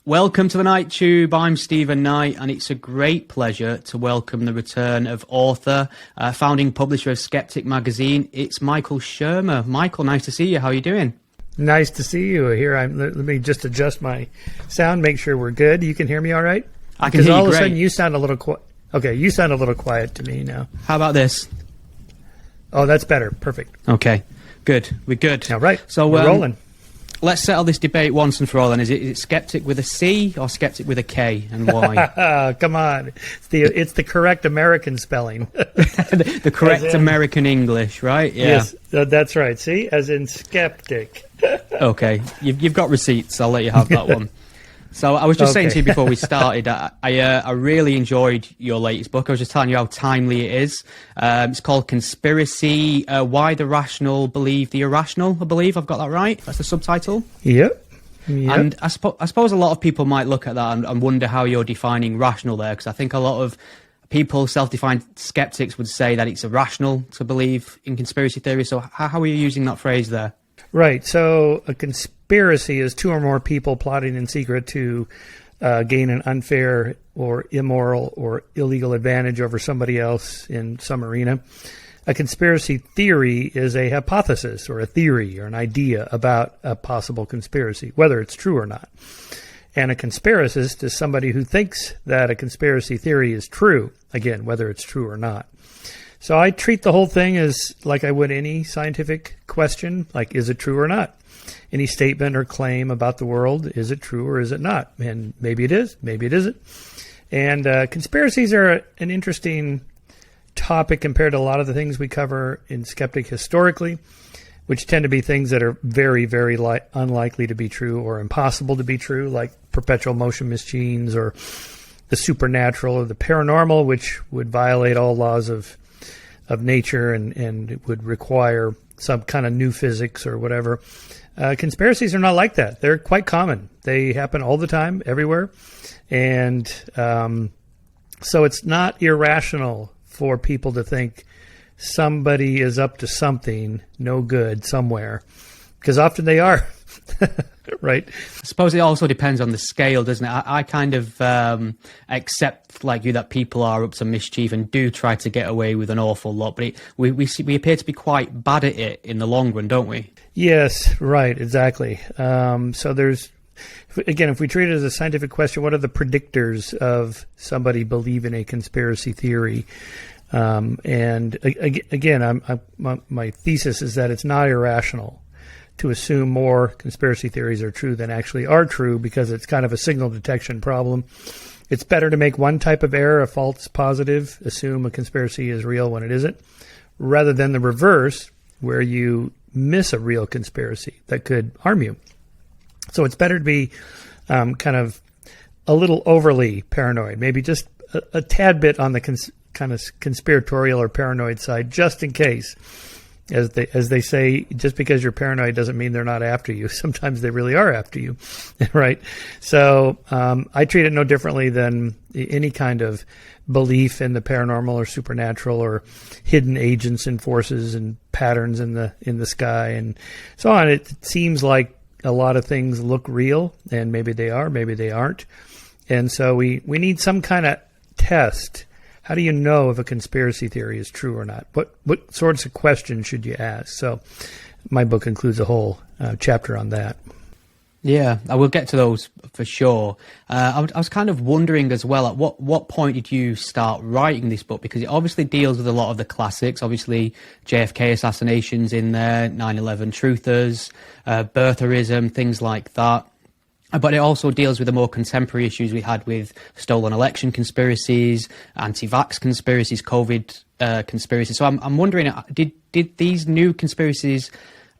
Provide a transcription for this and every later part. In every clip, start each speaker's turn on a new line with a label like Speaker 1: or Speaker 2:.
Speaker 1: Welcome to the Night Tube. I'm Stephen Knight, and it's a great pleasure to welcome the return of author, founding publisher of Skeptic magazine. It's Michael Shermer. Michael, nice to see you. How are you doing?
Speaker 2: Nice to see you. Here, let me just adjust my sound, make sure we're good. You can hear me all right?
Speaker 1: I can hear you great. Because all of a sudden
Speaker 2: you sound a little quiet. Okay, you sound a little quiet to me now.
Speaker 1: How about this?
Speaker 2: Oh, that's better. Perfect.
Speaker 1: Okay, good. We're good.
Speaker 2: All right,
Speaker 1: so
Speaker 2: we're rolling.
Speaker 1: Let's settle this debate once and for all then. Is it Skeptic with a C or Skeptic with a K, and why?
Speaker 2: Come on. It's the correct American spelling.
Speaker 1: the correct American English, right? Yeah.
Speaker 2: Yes, that's right. See? As in Skeptic.
Speaker 1: Okay. You've got receipts. I'll let you have that one. So I was just saying to you before we started, I really enjoyed your latest book. I was just telling you how timely it is. It's called Conspiracy, Why the Rational Believe The Irrational, I believe. I've got that right? That's the subtitle?
Speaker 2: Yep.
Speaker 1: And I suppose a lot of people might look at that and wonder how you're defining rational there, because I think a lot of people, self-defined skeptics, would say that it's irrational to believe in conspiracy theories. So how are you using that phrase there?
Speaker 2: Right. So a conspiracy is two or more people plotting in secret to gain an unfair or immoral or illegal advantage over somebody else in some arena. A conspiracy theory is a hypothesis or a theory or an idea about a possible conspiracy, whether it's true or not. And a conspiracist is somebody who thinks that a conspiracy theory is true, again, whether it's true or not. So I treat the whole thing as like I would any scientific question, like, is it true or not? Any statement or claim about the world, is it true or is it not? And maybe it is, maybe it isn't. And conspiracies are an interesting topic compared to a lot of the things we cover in Skeptic historically, which tend to be things that are very, very unlikely to be true or impossible to be true, like perpetual motion machines or the supernatural or the paranormal, which would violate all laws of nature and it would require some kind of new physics or whatever. Conspiracies are not like that. They're quite common. They happen all the time, everywhere. And so it's not irrational for people to think somebody is up to something no good somewhere, because often they are. Right.
Speaker 1: I suppose it also depends on the scale, doesn't it? I kind of accept, like you, that people are up to mischief and do try to get away with an awful lot, but we appear to be quite bad at it in the long run, don't we?
Speaker 2: Yes, right, exactly. So there's, again, if we treat it as a scientific question, what are the predictors of somebody believing a conspiracy theory? And again, my thesis is that it's not irrational to assume more conspiracy theories are true than actually are true, because it's kind of a signal detection problem. It's better to make one type of error a false positive, assume a conspiracy is real when it isn't, rather than the reverse, where you miss a real conspiracy that could harm you. So it's better to be kind of a little overly paranoid, maybe just a tad bit on the kind of conspiratorial or paranoid side, just in case. As they say, just because you're paranoid doesn't mean they're not after you. Sometimes they really are after you, right? So I treat it no differently than any kind of belief in the paranormal or supernatural or hidden agents and forces and patterns in the sky and so on. It seems like a lot of things look real, and maybe they are, maybe they aren't. And so we need some kind of test. How do you know if a conspiracy theory is true or not? What sorts of questions should you ask? So my book includes a whole chapter on that.
Speaker 1: Yeah, I will get to those for sure. I was kind of wondering as well, at what point did you start writing this book? Because it obviously deals with a lot of the classics, obviously JFK assassinations in there, 9/11 truthers, birtherism, things like that. But it also deals with the more contemporary issues we had with stolen election conspiracies, anti-vax conspiracies, COVID conspiracies. So I'm wondering, did these new conspiracies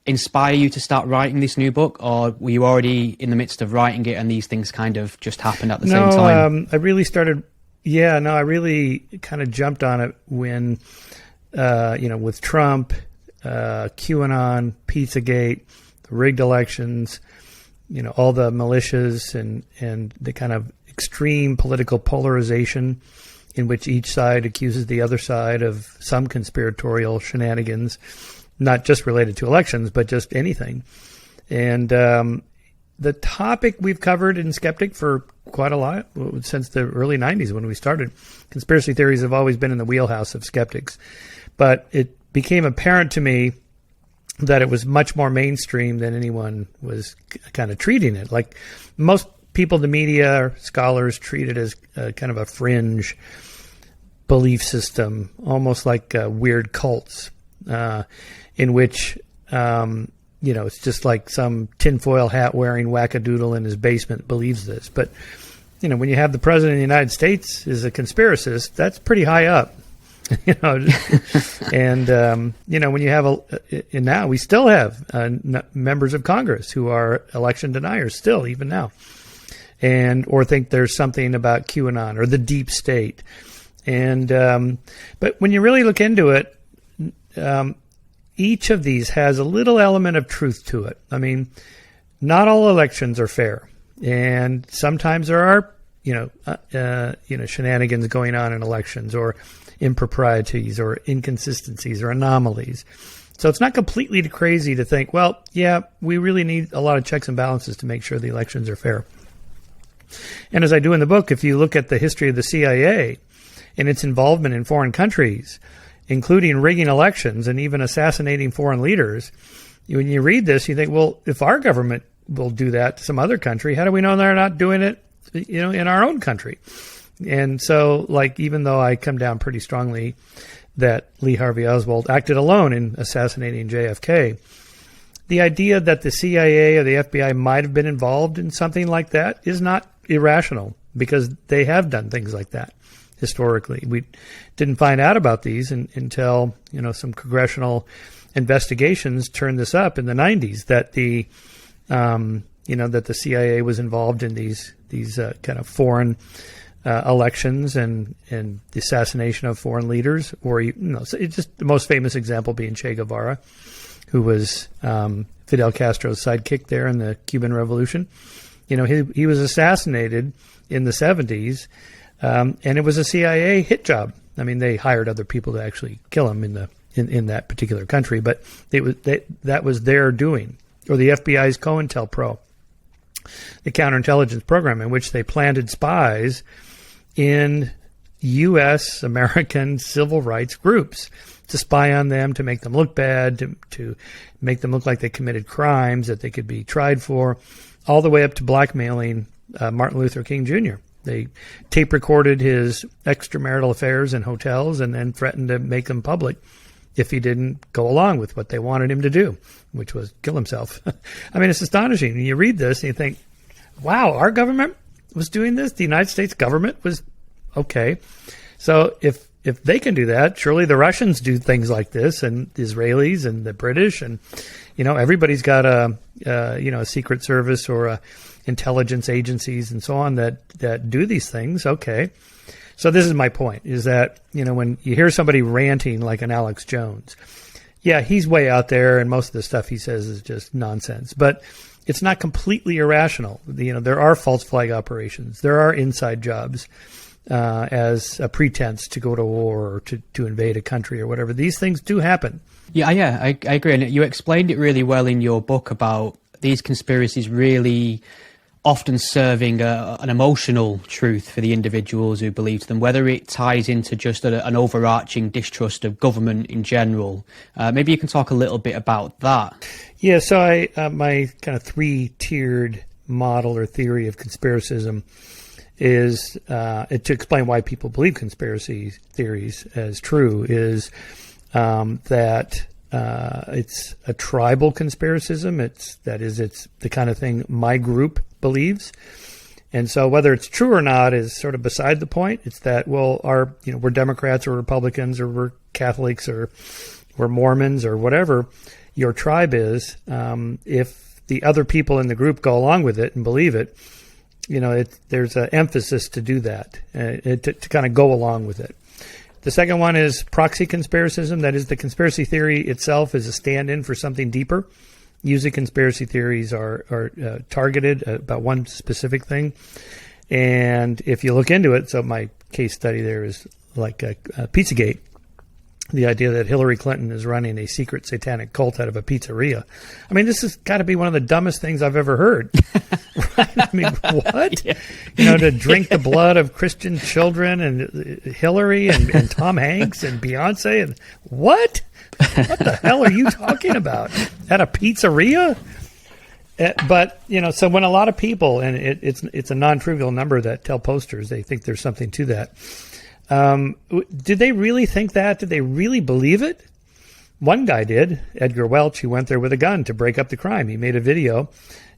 Speaker 1: inspire you to start writing this new book, or were you already in the midst of writing it and these things kind of just happened at the same time?
Speaker 2: I really I really kind of jumped on it when, with Trump, QAnon, Pizzagate, the rigged elections, all the militias and the kind of extreme political polarization in which each side accuses the other side of some conspiratorial shenanigans, not just related to elections, but just anything. And the topic we've covered in Skeptic for quite a lot since the early 90s when we started. Conspiracy theories have always been in the wheelhouse of skeptics. But it became apparent to me that it was much more mainstream than anyone was kind of treating it. Like most people, the media, or scholars treat it as kind of a fringe belief system, almost like weird cults, in which, it's just like some tinfoil hat wearing wackadoodle in his basement believes this. But, when you have the president of the United States is a conspiracist, that's pretty high up. And when you have and now we still have members of Congress who are election deniers still, even now, or think there's something about QAnon or the deep state. And but when you really look into it, each of these has a little element of truth to it. I mean, not all elections are fair, and sometimes there are shenanigans going on in elections, or improprieties, or inconsistencies, or anomalies. So it's not completely crazy to think, well, yeah, we really need a lot of checks and balances to make sure the elections are fair. And as I do in the book, if you look at the history of the CIA and its involvement in foreign countries, including rigging elections and even assassinating foreign leaders, when you read this, you think, well, if our government will do that to some other country, how do we know they're not doing it, in our own country? And so, even though I come down pretty strongly that Lee Harvey Oswald acted alone in assassinating JFK, the idea that the CIA or the FBI might have been involved in something like that is not irrational, because they have done things like that historically. We didn't find out about these until some congressional investigations turned this up in the 90s, that the that the CIA was involved in these kind of foreign elections and the assassination of foreign leaders, or so it's just the most famous example being Che Guevara, who was Fidel Castro's sidekick there in the Cuban Revolution. He was assassinated in the 70s, and it was a CIA hit job. I mean, they hired other people to actually kill him in that particular country, but that was their doing, or the FBI's COINTELPRO, the counterintelligence program, in which they planted spies in U.S. American civil rights groups to spy on them, to make them look bad, to make them look like they committed crimes that they could be tried for, all the way up to blackmailing Martin Luther King Jr. They tape recorded his extramarital affairs in hotels and then threatened to make them public if he didn't go along with what they wanted him to do, which was kill himself. I mean, it's astonishing. You read this and you think, wow, our government was doing this? The United States government was okay. So if they can do that, surely the Russians do things like this, and the Israelis and the British, and everybody's got a secret service or intelligence agencies and so on that do these things. Okay. So this is my point, is that, when you hear somebody ranting like an Alex Jones, yeah, he's way out there, and most of the stuff he says is just nonsense, but it's not completely irrational. There are false flag operations. There are inside jobs as a pretense to go to war or to invade a country or whatever. These things do happen. Yeah,
Speaker 1: I agree. And you explained it really well in your book about these conspiracies really often serving an emotional truth for the individuals who believe them, whether it ties into just an overarching distrust of government in general. Maybe you can talk a little bit about that.
Speaker 2: Yeah, so my kind of three-tiered model or theory of conspiracism is to explain why people believe conspiracy theories as true is that it's a tribal conspiracism. It's the kind of thing my group believes. And so whether it's true or not is sort of beside the point. It's that, well, we're Democrats or Republicans or we're Catholics or we're Mormons or whatever your tribe is. If the other people in the group go along with it and believe it, there's an emphasis to do that, to kind of go along with it. The second one is proxy conspiracism. That is, the conspiracy theory itself is a stand-in for something deeper. Usually conspiracy theories are targeted about one specific thing. And if you look into it, so my case study there is like Pizzagate. the idea that Hillary Clinton is running a secret satanic cult out of a pizzeria. I mean, this has got to be one of the dumbest things I've ever heard. Right? I mean, what? Yeah. To drink the blood of Christian children and Hillary and Tom Hanks and Beyonce and what? What the hell are you talking about? At a pizzeria? But, so when a lot of people, and it's a non-trivial number that tell posters, they think there's something to that. Did they really think that? Did they really believe it? One guy did, Edgar Welch, who went there with a gun to break up the crime. He made a video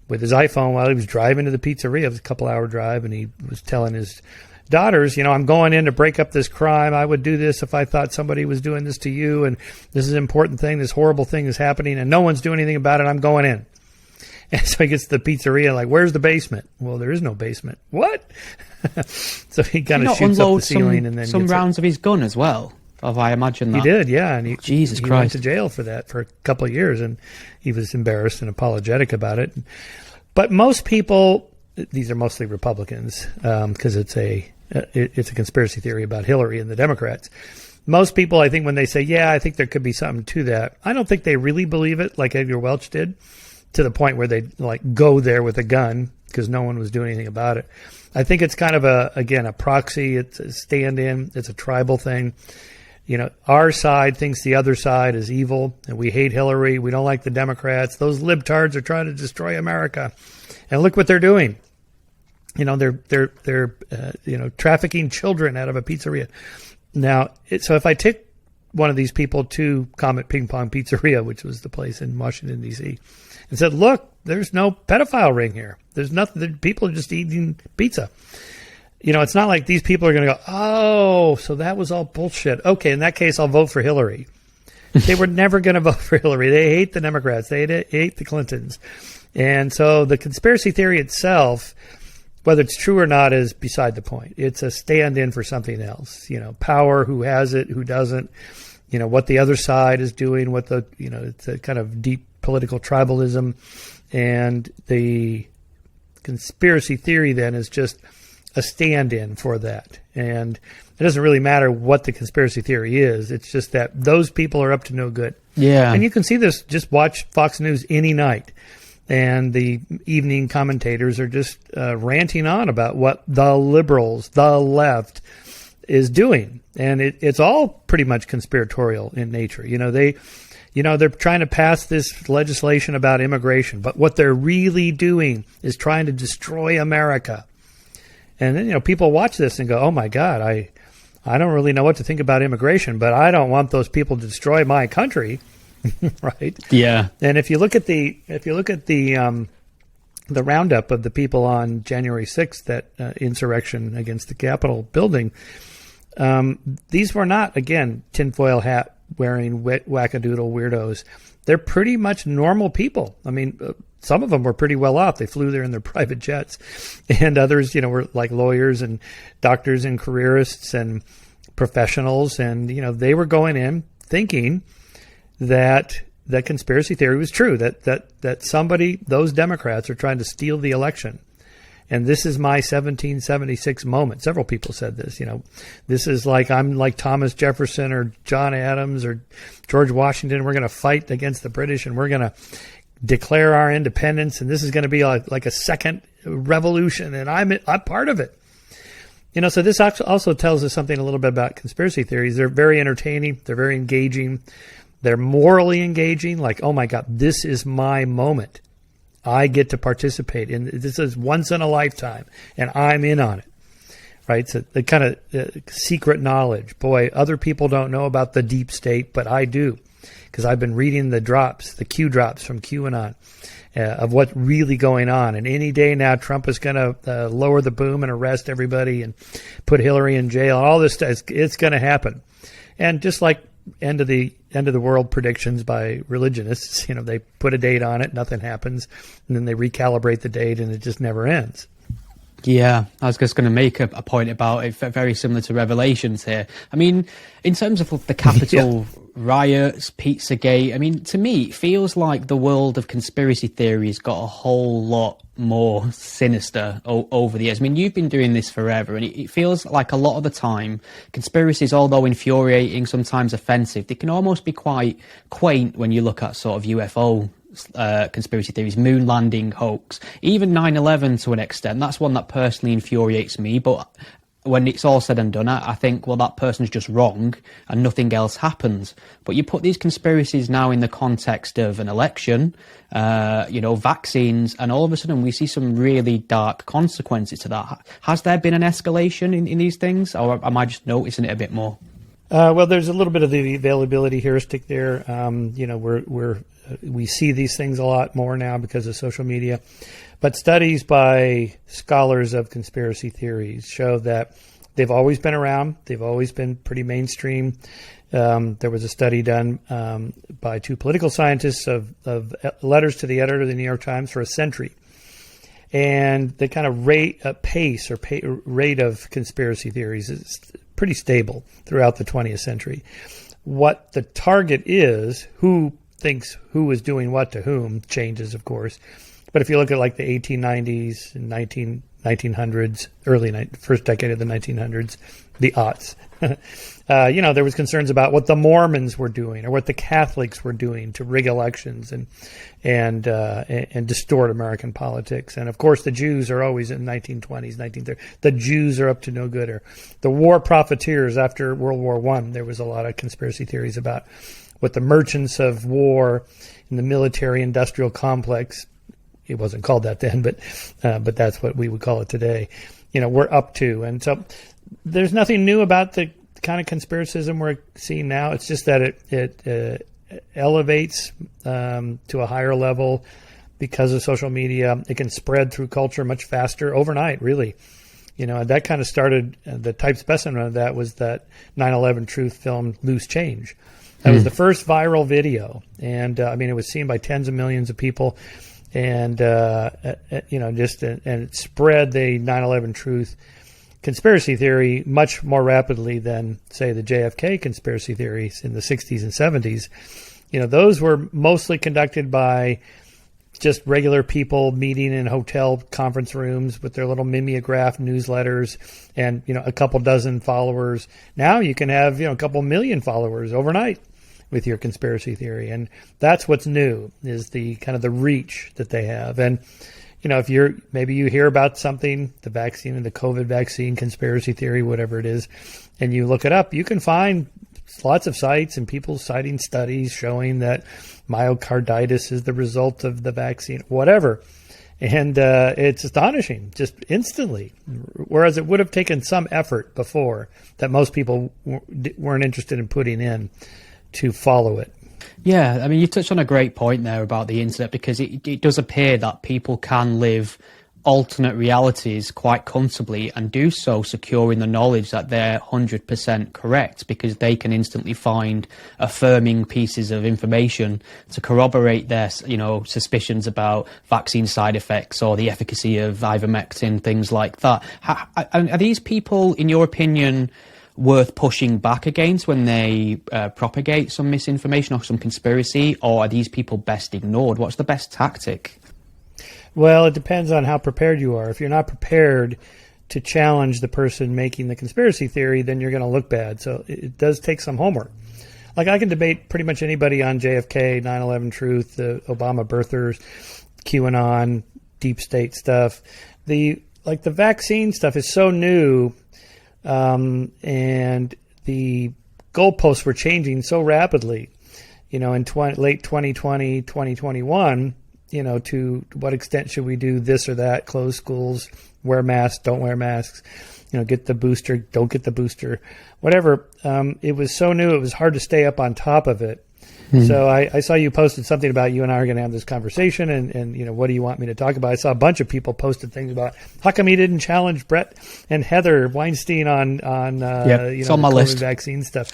Speaker 2: with his iPhone while he was driving to the pizzeria. It was a couple-hour drive, and he was telling his daughters, I'm going in to break up this crime. I would do this if I thought somebody was doing this to you, and this is an important thing. This horrible thing is happening, and no one's doing anything about it. I'm going in. And so he gets to the pizzeria, like, where's the basement? Well, there is no basement. What? So he kind of shoots up the ceiling and then
Speaker 1: some rounds of his gun as well. I imagine that
Speaker 2: he did, yeah. And he went to jail for that for a couple of years, and he was embarrassed and apologetic about it. But most people, these are mostly Republicans, because it's a conspiracy theory about Hillary and the Democrats. Most people, I think, when they say, "Yeah, I think there could be something to that," I don't think they really believe it, like Edgar Welch did, to the point where they go there with a gun because no one was doing anything about it. I think it's kind of a proxy. It's a stand-in. It's a tribal thing. Our side thinks the other side is evil, and we hate Hillary. We don't like the Democrats. Those libtards are trying to destroy America, and look what they're doing. They're trafficking children out of a pizzeria. Now, so if I take one of these people to Comet Ping Pong Pizzeria, which was the place in Washington, D.C., and said, look, there's no pedophile ring here. There's nothing. People are just eating pizza. It's not like these people are going to go, oh, so that was all bullshit. Okay, in that case, I'll vote for Hillary. They were never going to vote for Hillary. They hate the Democrats. They hate the Clintons. And so the conspiracy theory itself, whether it's true or not, is beside the point. It's a stand-in for something else. Power, who has it, who doesn't, what the other side is doing, it's a kind of deep political tribalism. And the conspiracy theory then is just a stand-in for that. And it doesn't really matter what the conspiracy theory is. It's just that those people are up to no good.
Speaker 1: Yeah.
Speaker 2: And you can see this, just watch Fox News any night. And the evening commentators are just ranting on about what the liberals, the left, is doing. And it's all pretty much conspiratorial in nature. They're trying to pass this legislation about immigration, but what they're really doing is trying to destroy America. And then, people watch this and go, oh my God, I don't really know what to think about immigration, but I don't want those people to destroy my country. Right?
Speaker 1: Yeah.
Speaker 2: And if you look at the roundup of the people on January 6th, that insurrection against the Capitol building, these were not, again, tinfoil hat wearing wackadoodle weirdos. They're pretty much normal people. I mean, some of them were pretty well off. They flew there in their private jets, and others, were like lawyers and doctors and careerists and professionals, and they were going in thinking that conspiracy theory was true, that those Democrats are trying to steal the election. And this is my 1776 moment. Several people said this, this is I'm like Thomas Jefferson or John Adams or George Washington. We're going to fight against the British, and we're going to declare our independence. And this is going to be like a second revolution. And I'm part of it. So this also tells us something a little bit about conspiracy theories. They're very entertaining. They're very engaging. They're morally engaging. Like, oh my God, this is my moment. I get to participate in this. Is once in a lifetime, and I'm in on it, right? So the kind of secret knowledge. Boy, other people don't know about the deep state, but I do, because I've been reading the Q drops from QAnon of what's really going on. And any day now, Trump is going to lower the boom and arrest everybody and put Hillary in jail. And all this stuff, it's going to happen. And just like end of the world predictions by religionists, they put a date on it, nothing happens, and then they recalibrate the date, and it just never ends.
Speaker 1: Yeah, I was just going to make a point about it, very similar to Revelations here. I mean, in terms of the Capitol riots, Pizzagate, I mean, to me, it feels like the world of conspiracy theories got a whole lot more sinister over the years. I mean, you've been doing this forever, and it feels like a lot of the time, conspiracies, although infuriating, sometimes offensive, they can almost be quite quaint when you look at sort of UFO conspiracy theories, moon landing hoax, even 9/11 to an extent. That's one that personally infuriates me, but when it's all said and done, I think, well, that person's just wrong and nothing else happens. But you put these conspiracies now in the context of an election, vaccines, and all of a sudden we see some really dark consequences to that. Has there been an escalation in these things, or am I just noticing it a bit more?
Speaker 2: Well, there's a little bit of the availability heuristic there. We see these things a lot more now because of social media. But studies by scholars of conspiracy theories show that they've always been around. They've always been pretty mainstream. There was a study done by two political scientists of letters to the editor of the New York Times for a century. And the kind of rate of conspiracy theories is pretty stable throughout the 20th century. What the target is, who thinks who is doing what to whom, changes, of course. But if you look at like the 1890s and 1900s, first decade of the 1900s, the aughts, there was concerns about what the Mormons were doing or what the Catholics were doing to rig elections and distort American politics. And of course, the Jews are always in 1920s, 1930s. The Jews are up to no good. Or the war profiteers after World War I. There was a lot of conspiracy theories about what the merchants of war in the military-industrial complex, it wasn't called that then, but that's what we would call it today, we're up to. And so there's nothing new about the kind of conspiracism we're seeing now. It's just that it elevates to a higher level because of social media. It can spread through culture much faster overnight, really. And that kind of started, the type specimen of that was that 9/11 truth film, Loose Change. That was the first viral video. And, it was seen by tens of millions of people. And, and it spread the 9/11 truth conspiracy theory much more rapidly than, say, the JFK conspiracy theories in the 60s and 70s. Those were mostly conducted by just regular people meeting in hotel conference rooms with their little mimeograph newsletters and, a couple dozen followers. Now you can have, a couple million followers overnight with your conspiracy theory. And that's what's new, is the kind of the reach that they have. And, if maybe you hear about something, the vaccine and the COVID vaccine conspiracy theory, whatever it is, and you look it up, you can find lots of sites and people citing studies showing that myocarditis is the result of the vaccine, whatever. And it's astonishing, just instantly. Whereas it would have taken some effort before that most people weren't interested in putting in to follow it.
Speaker 1: Yeah, you touched on a great point there about the internet, because it does appear that people can live alternate realities quite comfortably and do so secure in the knowledge that they're 100% correct, because they can instantly find affirming pieces of information to corroborate their, suspicions about vaccine side effects or the efficacy of ivermectin, things like that. Are these people, in your opinion, worth pushing back against when they propagate some misinformation or some conspiracy, or are these people best ignored? What's the best tactic?
Speaker 2: Well, it depends on how prepared you are. If you're not prepared to challenge the person making the conspiracy theory, then you're going to look bad. So it does take some homework. Like, I can debate pretty much anybody on JFK, 9/11 truth, the Obama birthers, QAnon, deep state stuff. The vaccine stuff is so new. And the goalposts were changing so rapidly, in late 2020, 2021, to what extent should we do this or that, close schools, wear masks, don't wear masks, get the booster, don't get the booster, whatever. It was so new, it was hard to stay up on top of it. So I saw you posted something about you and I are going to have this conversation, and what do you want me to talk about? I saw a bunch of people posted things about how come you didn't challenge Brett and Heather Weinstein on
Speaker 1: it's on my list.
Speaker 2: vaccine stuff.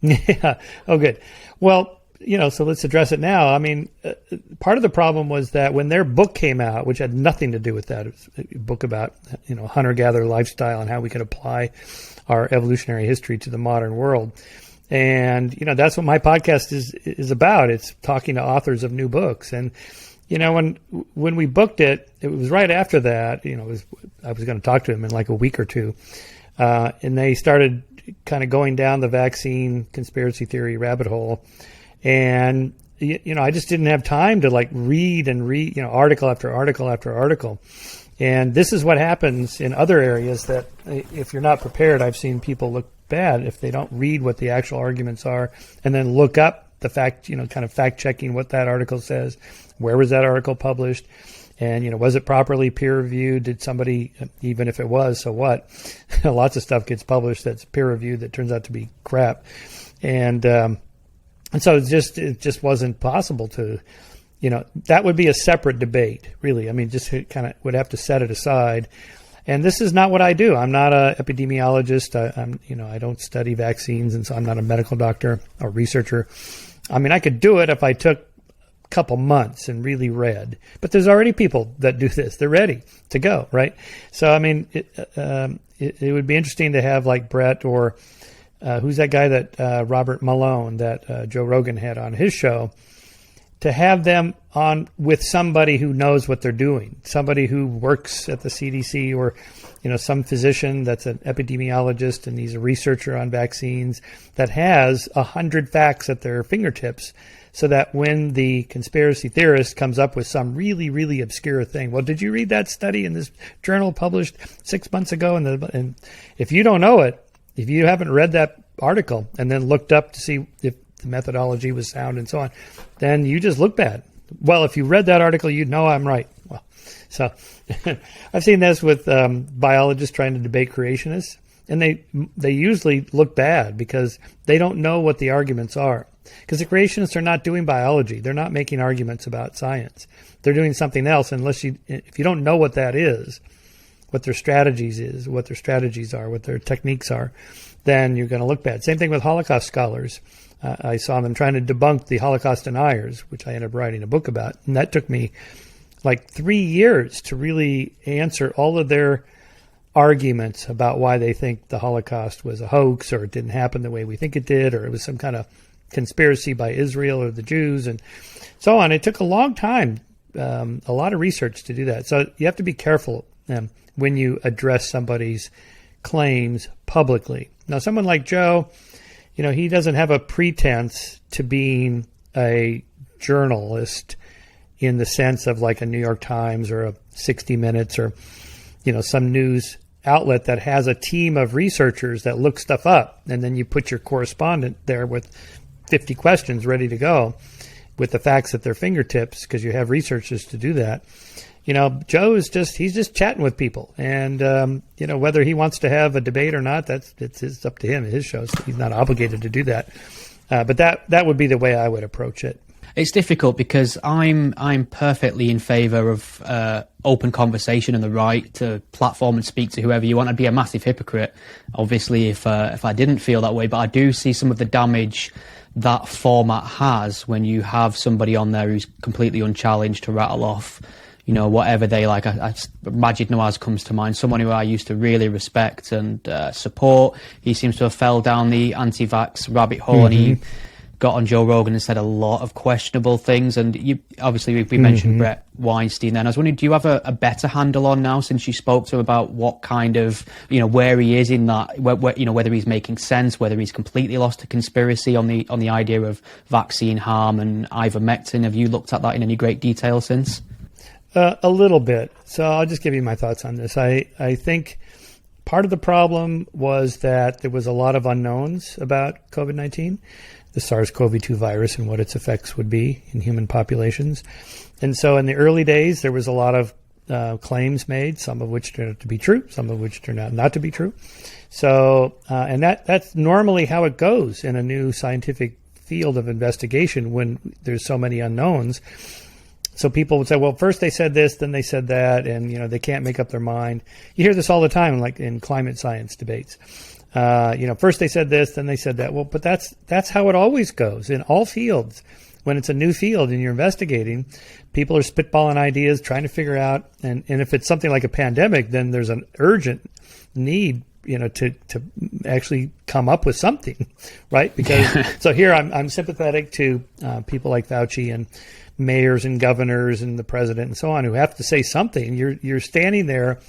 Speaker 2: Yeah. Oh, good. Well, so let's address it now. I mean, part of the problem was that when their book came out, which had nothing to do with that, it was a book about, hunter-gatherer lifestyle and how we could apply our evolutionary history to the modern world. And, that's what my podcast is about. It's talking to authors of new books. And, when we booked it, it was right after that, I was going to talk to him in like a week or two. And they started kind of going down the vaccine conspiracy theory rabbit hole. And, I just didn't have time to like read, article after article after article. And this is what happens in other areas that if you're not prepared, I've seen people look bad if they don't read what the actual arguments are and then look up the fact, kind of fact checking what that article says. Where was that article published? And, was it properly peer reviewed? Did somebody, even if it was, so what? Lots of stuff gets published that's peer reviewed that turns out to be crap. And so it just wasn't possible to, that would be a separate debate, really. I mean, just kind of would have to set it aside. And this is not what I do. I'm not an epidemiologist. I don't study vaccines, and so I'm not a medical doctor or researcher. I mean, I could do it if I took a couple months and really read. But there's already people that do this. They're ready to go, right? So, I mean, it would be interesting to have like Brett or who's that guy that Robert Malone that Joe Rogan had on his show, to have them on with somebody who knows what they're doing, somebody who works at the CDC or, some physician that's an epidemiologist and he's a researcher on vaccines that has 100 facts at their fingertips, so that when the conspiracy theorist comes up with some really, really obscure thing, well, did you read that study in this journal published 6 months ago? And if you don't know it, if you haven't read that article and then looked up to see if the methodology was sound and so on, then you just look bad. Well, if you read that article, you'd know I'm right. Well, so I've seen this with biologists trying to debate creationists, and they usually look bad because they don't know what the arguments are. Because the creationists are not doing biology. They're not making arguments about science. They're doing something else. If you don't know what that is, what their strategies are, what their techniques are, then you're going to look bad. Same thing with Holocaust scholars. I saw them trying to debunk the Holocaust deniers, which I ended up writing a book about. And that took me like 3 years to really answer all of their arguments about why they think the Holocaust was a hoax, or it didn't happen the way we think it did, or it was some kind of conspiracy by Israel or the Jews and so on. It took a long time, a lot of research to do that. So you have to be careful when you address somebody's claims publicly. Now, someone like Joe, he doesn't have a pretense to being a journalist in the sense of like a New York Times or a 60 Minutes or, some news outlet that has a team of researchers that look stuff up. And then you put your correspondent there with 50 questions ready to go with the facts at their fingertips because you have researchers to do that. Joe is he's just chatting with people. And, whether he wants to have a debate or not, it's up to him, his show. So he's not obligated to do that. But that would be the way I would approach it.
Speaker 1: It's difficult because I'm perfectly in favour of open conversation and the right to platform and speak to whoever you want. I'd be a massive hypocrite, obviously, if I didn't feel that way. But I do see some of the damage that format has when you have somebody on there who's completely unchallenged to rattle off, whatever they like. Majid Nawaz comes to mind, someone who I used to really respect and support. He seems to have fell down the anti-vax rabbit hole, and he got on Joe Rogan and said a lot of questionable things. And we mentioned Brett Weinstein then. I was wondering, do you have a better handle on now, since you spoke to him, about what kind of, where he is in that, whether he's making sense, whether he's completely lost to conspiracy on the idea of vaccine harm and ivermectin? Have you looked at that in any great detail since?
Speaker 2: A little bit. So I'll just give you my thoughts on this. I think part of the problem was that there was a lot of unknowns about COVID-19, the SARS-CoV-2 virus, and what its effects would be in human populations. And so in the early days, there was a lot of claims made, some of which turned out to be true, some of which turned out not to be true. So, and that's normally how it goes in a new scientific field of investigation when there's so many unknowns. So people would say, well, first they said this, then they said that, and they can't make up their mind. You hear this all the time, like in climate science debates. First they said this, then they said that. Well, but that's how it always goes in all fields. When it's a new field and you're investigating, people are spitballing ideas, trying to figure out. And if it's something like a pandemic, then there's an urgent need, to actually come up with something, right? Because so here I'm sympathetic to people like Fauci and mayors and governors and the president and so on who have to say something. You're standing there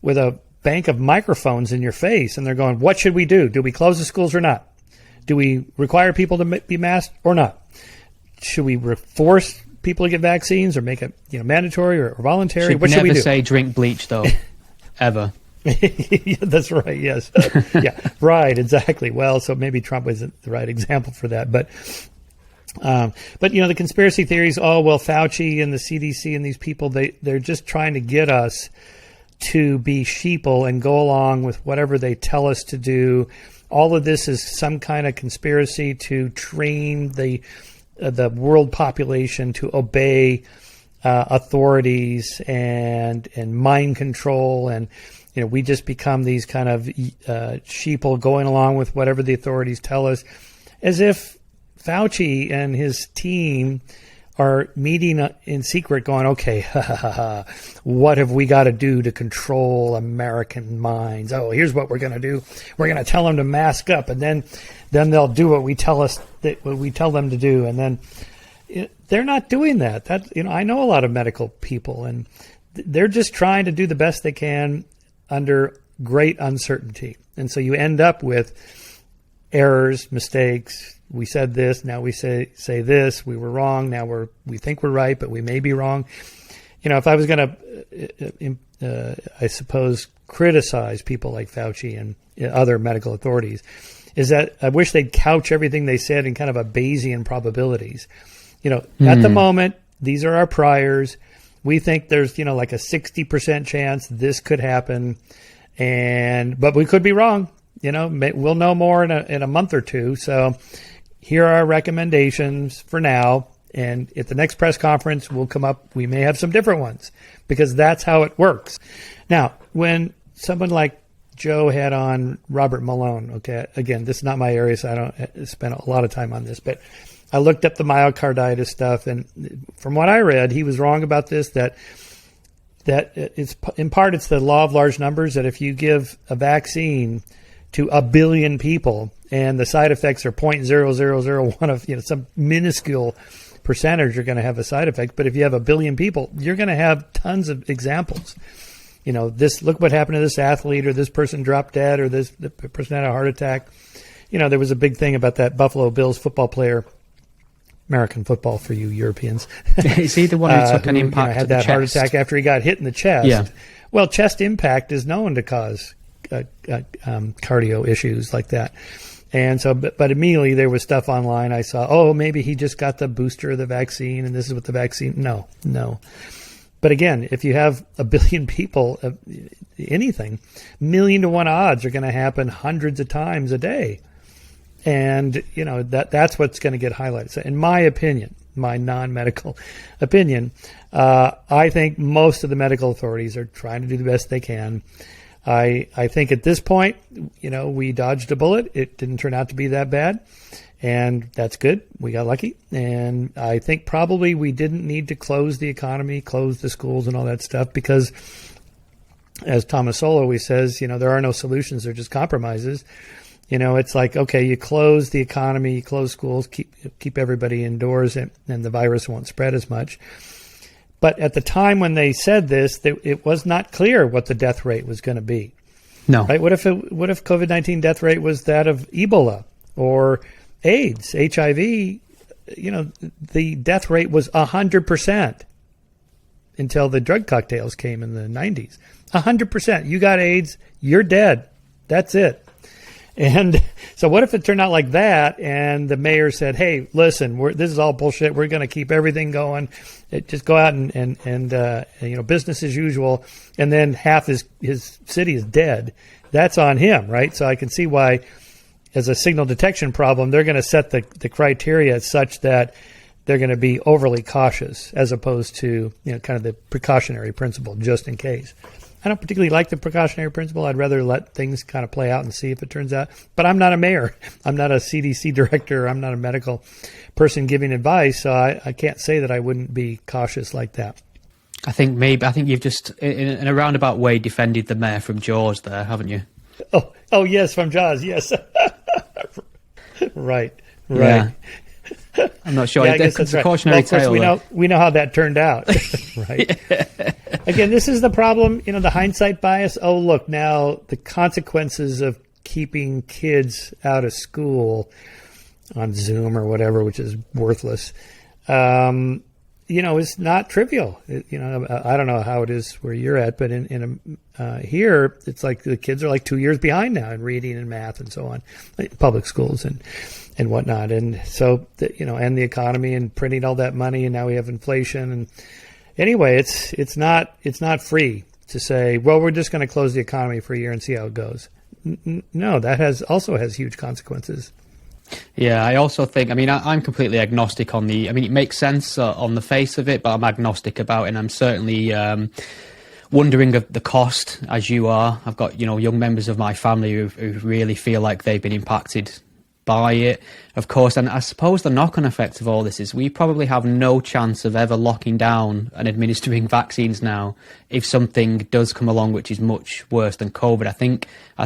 Speaker 2: with a bank of microphones in your face, and they're going, "What should we do? Do we close the schools or not? Do we require people to be masked or not? Should we force people to get vaccines or make it mandatory or voluntary? What should we do?"
Speaker 1: Never say drink bleach, though, ever.
Speaker 2: Yeah, that's right. Yes. Yeah. Right. Exactly. Well, so maybe Trump isn't the right example for that, but the conspiracy theories. Oh well, Fauci and the CDC and these people, they're just trying to get us to be sheeple and go along with whatever they tell us to do. All of this is some kind of conspiracy to train the world population to obey authorities and mind control, and we just become these kind of sheeple going along with whatever the authorities tell us, as if Fauci and his team are meeting in secret going, okay, what have we got to do to control American minds? Oh, here's what we're going to do. We're going to tell them to mask up, and then they'll do what we tell them to do. And then they're not doing that. I know a lot of medical people, and they're just trying to do the best they can under great uncertainty. And so you end up with errors, mistakes. We said this, now we say this. We were wrong, now we think we're right, but we may be wrong. If I was going to, I suppose, criticize people like Fauci and other medical authorities, is that I wish they'd couch everything they said in kind of a Bayesian probabilities. At the moment, these are our priors. We think there's, like a 60% chance this could happen, but we could be wrong. We'll know more in a month or two. So here are our recommendations for now. And at the next press conference, we may have some different ones, because that's how it works. Now, when someone like Joe had on Robert Malone, okay, again, this is not my area, so I don't spend a lot of time on this, but I looked up the myocarditis stuff, and from what I read, he was wrong about this, that it's in part it's the law of large numbers, that if you give a vaccine to 1 billion people and the side effects are 0.0001 of some minuscule percentage, you're going to have a side effect. But if you have 1 billion people, you're going to have tons of examples. Look what happened to this athlete, or this person dropped dead, or the person had a heart attack. There was a big thing about that Buffalo Bills football player, American football for you Europeans.
Speaker 1: Is he the one who took an impact
Speaker 2: had that heart attack after he got hit in the chest?
Speaker 1: Yeah.
Speaker 2: Well, chest impact is known to cause cardio issues like that. And so, but immediately there was stuff online. I saw, maybe he just got the booster of the vaccine, and this is what the vaccine. No. But again, if you have 1 billion people, anything, 1,000,000 to 1 odds are going to happen hundreds of times a day. And, that's what's going to get highlighted. So in my opinion, my non-medical opinion, I think most of the medical authorities are trying to do the best they can. I think at this point, we dodged a bullet. It didn't turn out to be that bad, and that's good. We got lucky. And I think probably we didn't need to close the economy, close the schools and all that stuff, because as Thomas Sowell always says, there are no solutions. They're just compromises. It's like, okay, you close the economy, you close schools, keep everybody indoors, and the virus won't spread as much. But at the time when they said this, it was not clear what the death rate was going to be.
Speaker 1: No.
Speaker 2: Right? What if COVID-19 death rate was that of Ebola or AIDS, HIV? The death rate was 100% until the drug cocktails came in the 90s. 100%. You got AIDS, you're dead. That's it. And so what if it turned out like that, and the mayor said, hey, listen, this is all bullshit. We're going to keep everything going. Just go out and business as usual. And then half his city is dead. That's on him, right? So I can see why, as a signal detection problem, they're going to set the criteria such that they're going to be overly cautious, as opposed to, kind of the precautionary principle, just in case. I don't particularly like the precautionary principle. I'd rather let things kind of play out and see if it turns out. But I'm not a mayor. I'm not a CDC director. I'm not a medical person giving advice. So I can't say that I wouldn't be cautious like that.
Speaker 1: I think you've just, in a roundabout way, defended the mayor from Jaws there, haven't you?
Speaker 2: Oh yes, from Jaws, yes. Right.
Speaker 1: Yeah. I'm not sure.
Speaker 2: Yeah, I guess that's right.
Speaker 1: Cautionary
Speaker 2: tale. We know how that turned out, right? Yeah. Again, this is the problem. The hindsight bias. Oh, look, now the consequences of keeping kids out of school on Zoom or whatever, which is worthless. It's not trivial. I don't know how it is where you're at, but here it's like the kids are like 2 years behind now in reading and math and so on, like public schools and whatnot. And so, and the economy and printing all that money, and now we have inflation. And anyway, it's not free to say, well, we're just going to close the economy for a year and see how it goes. No, that also has huge consequences.
Speaker 1: Yeah, I also think, I'm completely agnostic on it makes sense on the face of it, but I'm agnostic about it, and I'm certainly wondering of the cost, as you are. I've got, young members of my family who really feel like they've been impacted by it, of course. And I suppose the knock-on effect of all this is we probably have no chance of ever locking down and administering vaccines now if something does come along which is much worse than COVID. I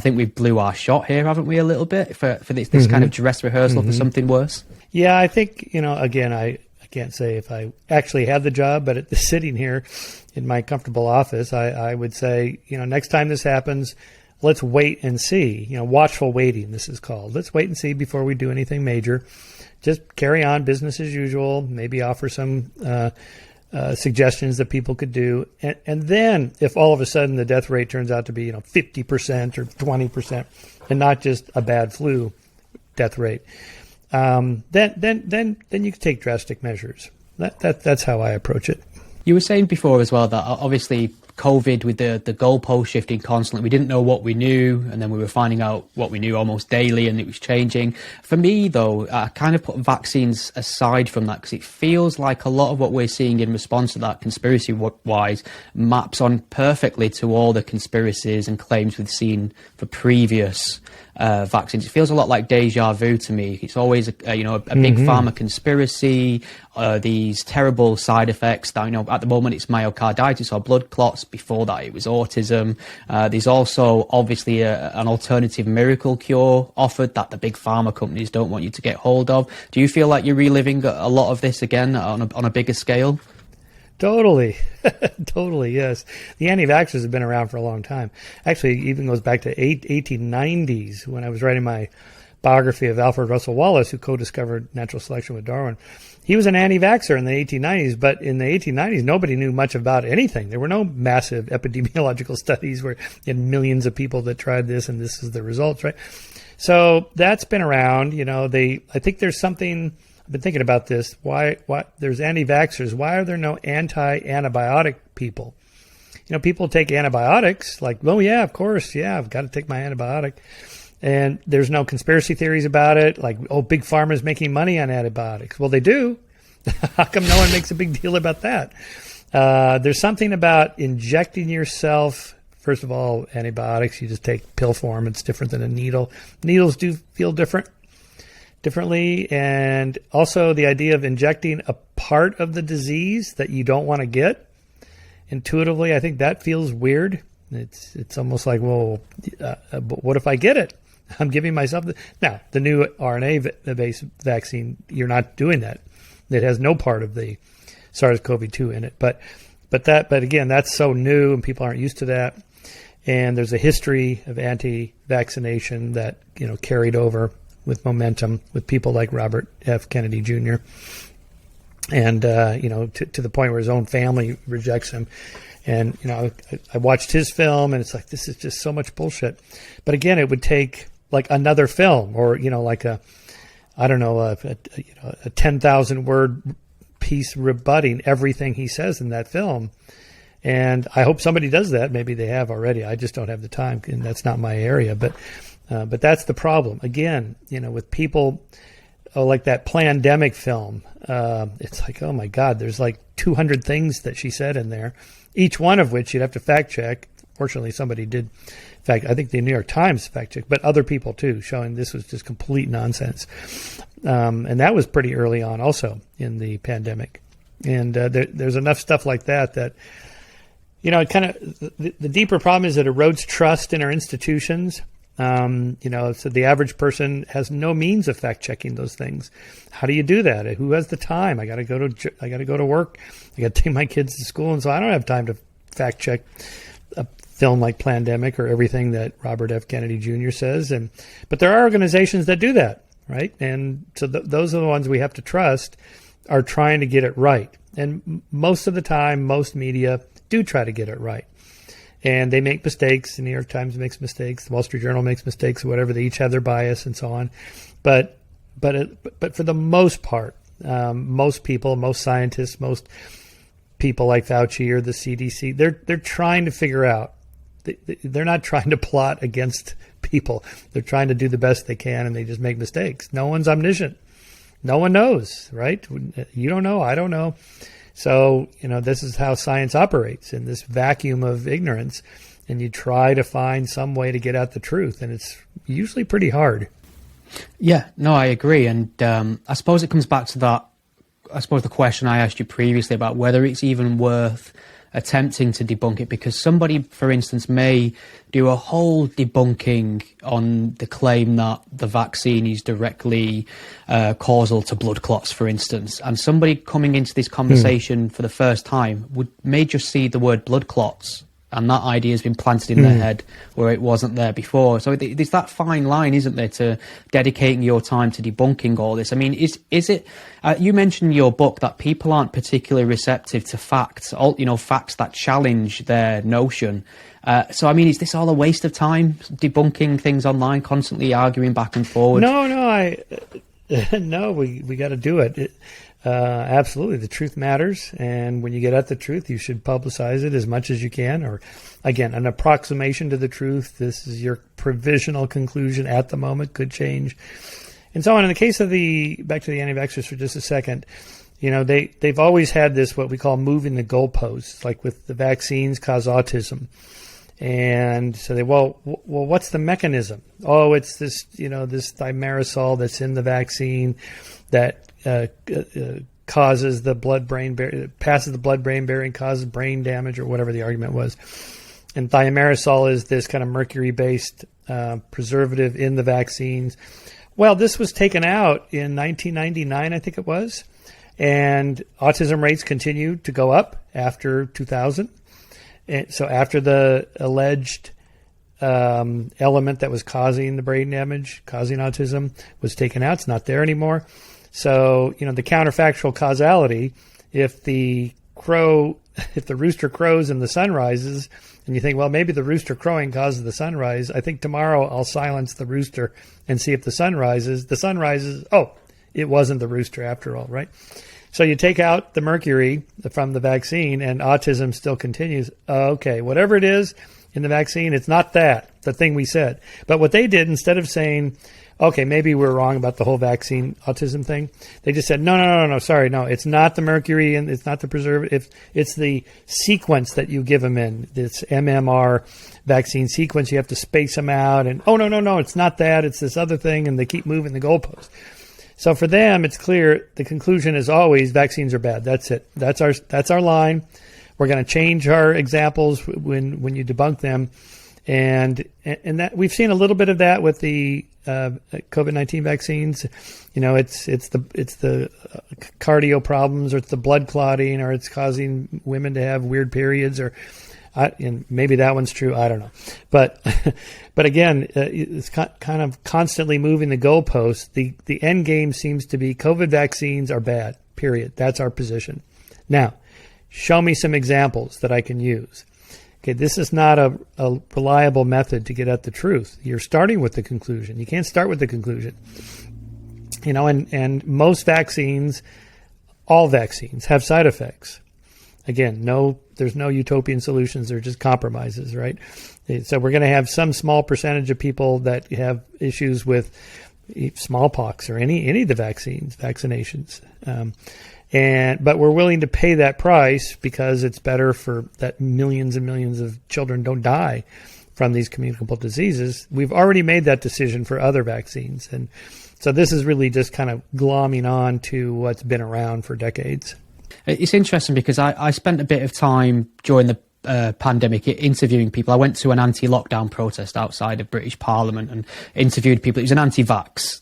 Speaker 1: think we blew our shot here, haven't we, a little bit for this kind of dress rehearsal for something worse?
Speaker 2: Yeah, I think, again, I can't say if I actually had the job, but sitting here in my comfortable office, I would say, next time this happens, let's wait and see. Watchful waiting, this is called. Let's wait and see before we do anything major. Just carry on business as usual, maybe offer some suggestions that people could do. And then if all of a sudden the death rate turns out to be 50% or 20% and not just a bad flu death rate, then you can take drastic measures. That's how I approach it.
Speaker 1: You were saying before as well that obviously COVID, with the goalpost shifting constantly, we didn't know what we knew, and then we were finding out what we knew almost daily, and it was changing. For me, though, I kind of put vaccines aside from that, because it feels like a lot of what we're seeing in response to that, conspiracy-wise, maps on perfectly to all the conspiracies and claims we've seen for previous vaccines. It feels a lot like deja vu to me. It's always a big pharma conspiracy, these terrible side effects that, at the moment it's myocarditis or blood clots. Before that it was autism. There's also obviously an alternative miracle cure offered that the big pharma companies don't want you to get hold of. Do you feel like you're reliving a lot of this again on a bigger scale?
Speaker 2: Totally. Totally, yes. The anti-vaxxers have been around for a long time. Actually, it even goes back to 1890s when I was writing my biography of Alfred Russel Wallace, who co-discovered natural selection with Darwin. He was an anti-vaxxer in the 1890s, but in the 1890s, nobody knew much about anything. There were no massive epidemiological studies where you had millions of people that tried this and this is the results, right? So that's been around. I think there's something... I've been thinking about this. Why there's anti-vaxxers? Why are there no anti-antibiotic people? People take antibiotics like, oh yeah, of course, yeah, I've got to take my antibiotic. And there's no conspiracy theories about it. Like, oh, big pharma's making money on antibiotics. Well, they do. How come no one makes a big deal about that? There's something about injecting yourself. First of all, antibiotics, you just take pill form. It's different than a needle. Needles do feel differently, and also the idea of injecting a part of the disease that you don't want to get. Intuitively, I think that feels weird. It's almost like, well, but what if I get it? I'm giving myself now the new RNA-based vaccine. You're not doing that. It has no part of the SARS-CoV-2 in it. But again, that's so new, and people aren't used to that. And there's a history of anti-vaccination that carried over with momentum with people like Robert F. Kennedy Jr. And, to the point where his own family rejects him. And, I watched his film and it's like, this is just so much bullshit. But again, it would take like another film or, like a 10,000 word piece rebutting everything he says in that film. And I hope somebody does that. Maybe they have already. I just don't have the time, and that's not my area. But that's the problem. Again, with people like that Plandemic film, it's like, oh my God, there's like 200 things that she said in there, each one of which you'd have to fact check Fortunately, somebody did. In fact, I think the New York Times fact checked, but other people too, showing this was just complete nonsense. And that was pretty early on also in the pandemic. And there's enough stuff like that, it kind of, the deeper problem is it erodes trust in our institutions. So the average person has no means of fact checking those things. How do you do that? Who has the time? I got to go to work. I got to take my kids to school. And so I don't have time to fact check a film like Plandemic or everything that Robert F. Kennedy Jr. says. But there are organizations that do that, right? And so those are the ones we have to trust are trying to get it right. And most of the time, most media do try to get it right. And they make mistakes. The New York Times makes mistakes. The Wall Street Journal makes mistakes or whatever. They each have their bias and so on. But for the most part, most people, most scientists, most people like Fauci or the CDC, they're trying to figure out. They're not trying to plot against people. They're trying to do the best they can, and they just make mistakes. No one's omniscient. No one knows, right? You don't know. I don't know. So, this is how science operates, in this vacuum of ignorance, and you try to find some way to get at the truth, and it's usually pretty hard.
Speaker 1: Yeah, no, I agree. And I suppose it comes back to that, the question I asked you previously about whether it's even worth attempting to debunk it, because somebody, for instance, may do a whole debunking on the claim that the vaccine is directly causal to blood clots, for instance, and somebody coming into this conversation for the first time may just see the word blood clots, and that idea has been planted in their head where it wasn't there before. So there's that fine line, isn't there, to dedicating your time to debunking all this. I mean, is it? You mentioned in your book that people aren't particularly receptive to facts, facts that challenge their notion. So, I mean, is this all a waste of time, debunking things online, constantly arguing back and forward?
Speaker 2: No, we got to do it. Absolutely. The truth matters. And when you get at the truth, you should publicize it as much as you can. Or, again, an approximation to the truth. This is your provisional conclusion at the moment, could change. And so on. In the case of back to the anti-vaxxers for just a second, they've always had this, what we call moving the goalposts, like with the vaccines cause autism. And so well, what's the mechanism? Oh, it's this, this thimerosal that's in the vaccine that causes the blood-brain barrier, passes the blood-brain barrier and causes brain damage, or whatever the argument was. And thimerosal is this kind of mercury-based preservative in the vaccines. Well, this was taken out in 1999, I think it was, and autism rates continued to go up after 2000. And so after the alleged element that was causing the brain damage, causing autism, was taken out, it's not there anymore. So, the counterfactual causality, if the rooster crows and the sun rises, and you think, well, maybe the rooster crowing causes the sunrise, I think tomorrow I'll silence the rooster and see if the sun rises. The sun rises, oh, it wasn't the rooster after all, right? So you take out the mercury from the vaccine and autism still continues. Okay, whatever it is in the vaccine, it's not the thing we said. But what they did, instead of saying, okay, maybe we're wrong about the whole vaccine autism thing, they just said, no, sorry, no, it's not the mercury and it's not the preservative. It's the sequence that you give them in, this MMR vaccine sequence. You have to space them out. And, oh, no, it's not that. It's this other thing. And they keep moving the goalpost. So for them, it's clear. The conclusion is always vaccines are bad. That's it. That's our line. We're going to change our examples when you debunk them, and that we've seen a little bit of that with the COVID-19 vaccines. It's the cardio problems, or it's the blood clotting, or it's causing women to have weird periods, and maybe that one's true. I don't know, but again, it's kind of constantly moving the goalposts. The end game seems to be COVID vaccines are bad. Period. That's our position. Now, show me some examples that I can use. Okay, this is not a reliable method to get at the truth. You're starting with the conclusion. You can't start with the conclusion. And most vaccines, all vaccines, have side effects. Again, there's no utopian solutions. They're just compromises, right? So we're going to have some small percentage of people that have issues with smallpox or any of the vaccinations. But we're willing to pay that price because it's better for that millions and millions of children don't die from these communicable diseases. We've already made that decision for other vaccines. And so this is really just kind of glomming on to what's been around for decades.
Speaker 1: It's interesting because I spent a bit of time during the pandemic interviewing people. I went to an anti-lockdown protest outside of British Parliament and interviewed people. It was an anti-vax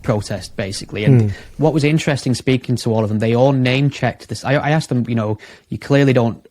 Speaker 1: protest, basically. And what was interesting speaking to all of them, they all name-checked this. I asked them, you clearly don't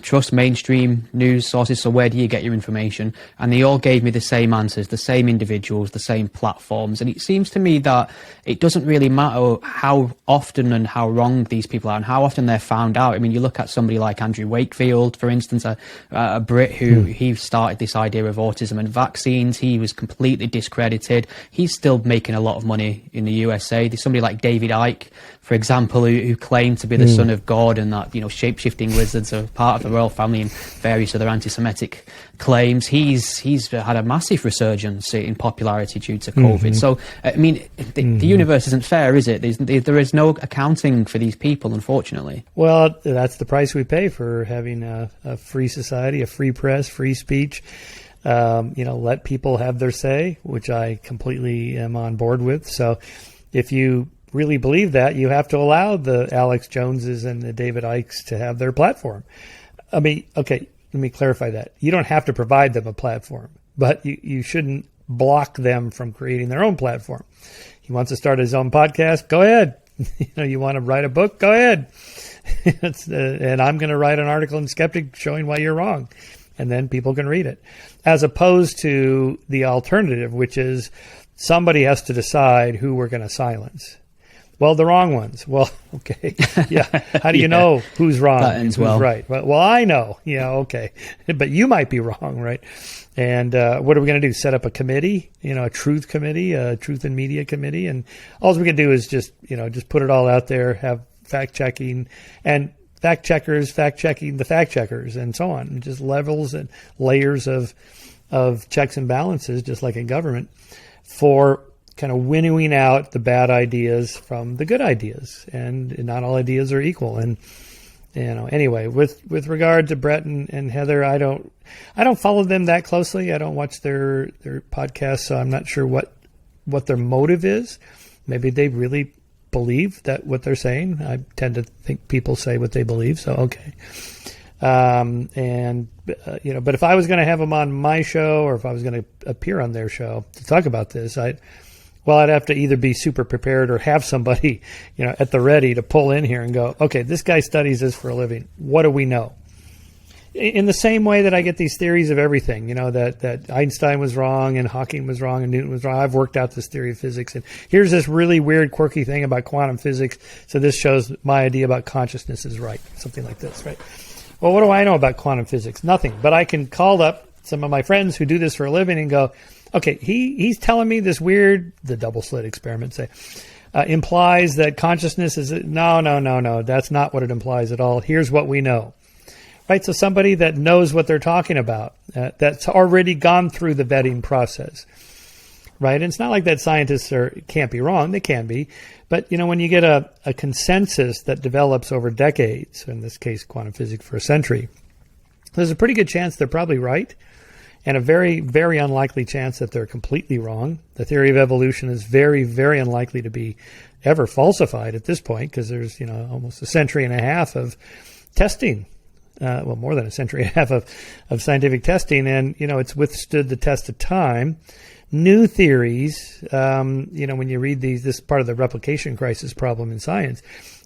Speaker 1: trust mainstream news sources, so where do you get your information? And they all gave me the same answers, the same individuals, the same platforms. And it seems to me that it doesn't really matter how often and how wrong these people are and how often they're found out. I mean, you look at somebody like Andrew Wakefield, for instance, a Brit who he started this idea of autism and vaccines. He was completely discredited. He's still making a lot of money in the USA. There's somebody like David Icke, for example, who claimed to be the son of God and that, shape-shifting lizards are part of the royal family and various other anti-Semitic claims. He's had a massive resurgence in popularity due to COVID. So, I mean, the universe isn't fair, is it? There is no accounting for these people, unfortunately.
Speaker 2: Well, that's the price we pay for having a free society, a free press, free speech. Let people have their say, which I completely am on board with. So if you really believe that, you have to allow the Alex Joneses and the David Ickes to have their platform. I mean, okay, let me clarify that. You don't have to provide them a platform, but you shouldn't block them from creating their own platform. He wants to start his own podcast, go ahead. You want to write a book, go ahead. And I'm going to write an article in Skeptic showing why you're wrong. And then people can read it. As opposed to the alternative, which is somebody has to decide who we're going to silence. Well, the wrong ones. Well, okay. Yeah. How do you know who's wrong and who's right? Well, I know. Okay. But you might be wrong, right? And what are we going to do? Set up a committee, a truth committee, a truth and media committee. And all we can do is just put it all out there, have fact-checking and fact checkers fact-checking the fact-checkers and so on. And just levels and layers of checks and balances, just like in government, for kind of winnowing out the bad ideas from the good ideas, and not all ideas are equal. And anyway, with regard to Brett and Heather, I don't follow them that closely. I don't watch their podcasts, so I'm not sure what their motive is. Maybe they really believe that what they're saying. I tend to think people say what they believe, so okay. But if I was going to have them on my show, or if I was going to appear on their show to talk about this, I'd have to either be super prepared or have somebody, at the ready to pull in here and go, okay, this guy studies this for a living. What do we know? In the same way that I get these theories of everything, that Einstein was wrong and Hawking was wrong and Newton was wrong. I've worked out this theory of physics, and here's this really weird, quirky thing about quantum physics. So this shows my idea about consciousness is right. Something like this, right? Well, what do I know about quantum physics? Nothing. But I can call up some of my friends who do this for a living and go, okay, he's telling me this weird, the double slit experiment, say, implies that consciousness is, no, that's not what it implies at all. Here's what we know. Right? So somebody that knows what they're talking about, that's already gone through the vetting process. Right? And it's not like that scientists can't be wrong. They can be. But, when you get a consensus that develops over decades, in this case, quantum physics for a century, there's a pretty good chance they're probably right, and a very, very unlikely chance that they're completely wrong. The theory of evolution is very, very unlikely to be ever falsified at this point, because there's, almost a century and a half of testing. More than a century and a half of scientific testing, and, it's withstood the test of time. New theories, when you read these, this is part of the replication crisis problem in science,